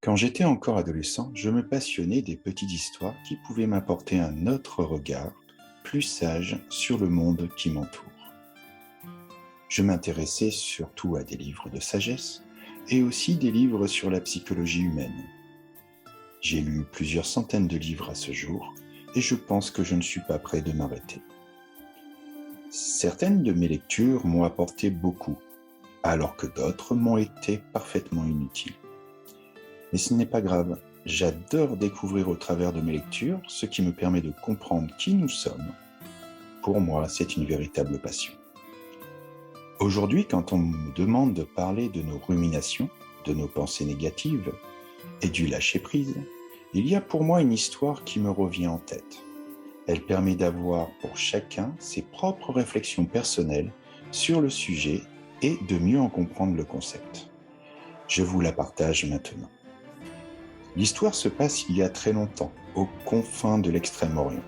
Quand j'étais encore adolescent, je me passionnais des petites histoires qui pouvaient m'apporter un autre regard, plus sage, sur le monde qui m'entoure. Je m'intéressais surtout à des livres de sagesse et aussi des livres sur la psychologie humaine. J'ai lu plusieurs centaines de livres à ce jour et je pense que je ne suis pas prêt de m'arrêter. Certaines de mes lectures m'ont apporté beaucoup, alors que d'autres m'ont été parfaitement inutiles. Mais ce n'est pas grave, j'adore découvrir au travers de mes lectures ce qui me permet de comprendre qui nous sommes. Pour moi, c'est une véritable passion. Aujourd'hui, quand on me demande de parler de nos ruminations, de nos pensées négatives et du lâcher-prise, il y a pour moi une histoire qui me revient en tête. Elle permet d'avoir pour chacun ses propres réflexions personnelles sur le sujet et de mieux en comprendre le concept. Je vous la partage maintenant. L'histoire se passe il y a très longtemps, aux confins de l'Extrême-Orient.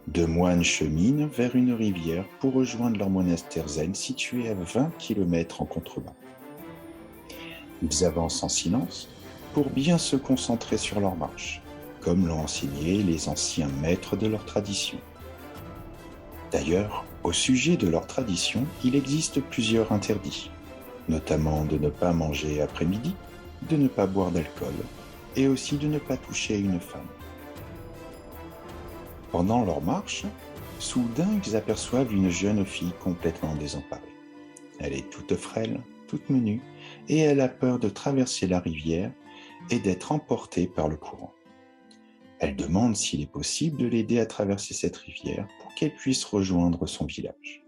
Deux moines cheminent vers une rivière pour rejoindre leur monastère zen situé à 20 km en contrebas. Ils avancent en silence pour bien se concentrer sur leur marche, comme l'ont enseigné les anciens maîtres de leur tradition. D'ailleurs, au sujet de leur tradition, il existe plusieurs interdits, notamment de ne pas manger après midi, de ne pas boire d'alcool et aussi de ne pas toucher à une femme. Pendant leur marche, soudain ils aperçoivent une jeune fille complètement désemparée. Elle est toute frêle, toute menue, et elle a peur de traverser la rivière et d'être emportée par le courant. Elle demande s'il est possible de l'aider à traverser cette rivière pour qu'elle puisse rejoindre son village.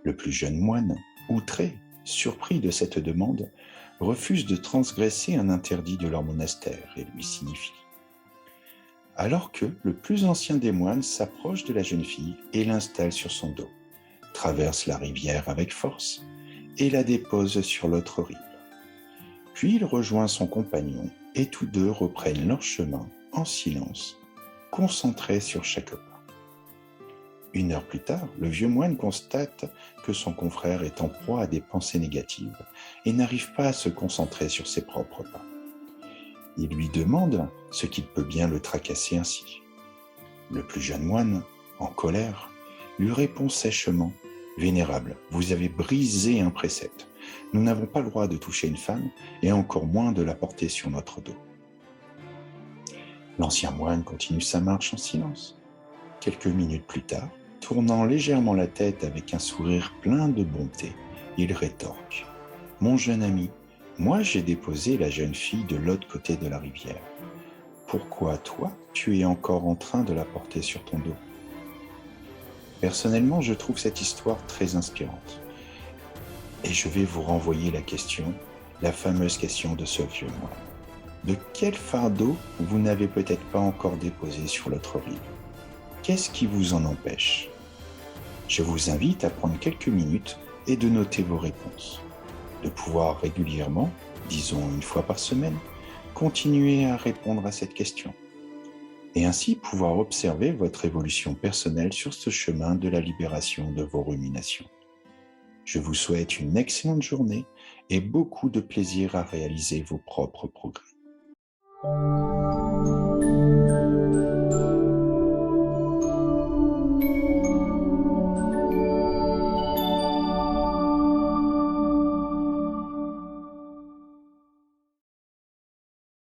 Le plus jeune moine, outré, surpris de cette demande, refuse de transgresser un interdit de leur monastère et lui signifie. Alors que le plus ancien des moines s'approche de la jeune fille et l'installe sur son dos, traverse la rivière avec force et la dépose sur l'autre rive. Puis il rejoint son compagnon et tous deux reprennent leur chemin en silence, concentrés sur chaque pas. 1 heure plus tard, le vieux moine constate que son confrère est en proie à des pensées négatives et n'arrive pas à se concentrer sur ses propres pas. Il lui demande ce qui peut bien le tracasser ainsi. Le plus jeune moine, en colère, lui répond sèchement « Vénérable, vous avez brisé un précepte. Nous n'avons pas le droit de toucher une femme et encore moins de la porter sur notre dos. » L'ancien moine continue sa marche en silence. Quelques minutes plus tard, tournant légèrement la tête avec un sourire plein de bonté, il rétorque « Mon jeune ami, moi j'ai déposé la jeune fille de l'autre côté de la rivière. Pourquoi toi, tu es encore en train de la porter sur ton dos ?» Personnellement, je trouve cette histoire très inspirante. Et je vais vous renvoyer la question, la fameuse question de ce vieux moine. De quel fardeau vous n'avez peut-être pas encore déposé sur l'autre rive? Qu'est-ce qui vous en empêche? Je vous invite à prendre quelques minutes et de noter vos réponses. De pouvoir régulièrement, disons 1 fois par semaine, continuer à répondre à cette question. Et ainsi pouvoir observer votre évolution personnelle sur ce chemin de la libération de vos ruminations. Je vous souhaite une excellente journée et beaucoup de plaisir à réaliser vos propres progrès.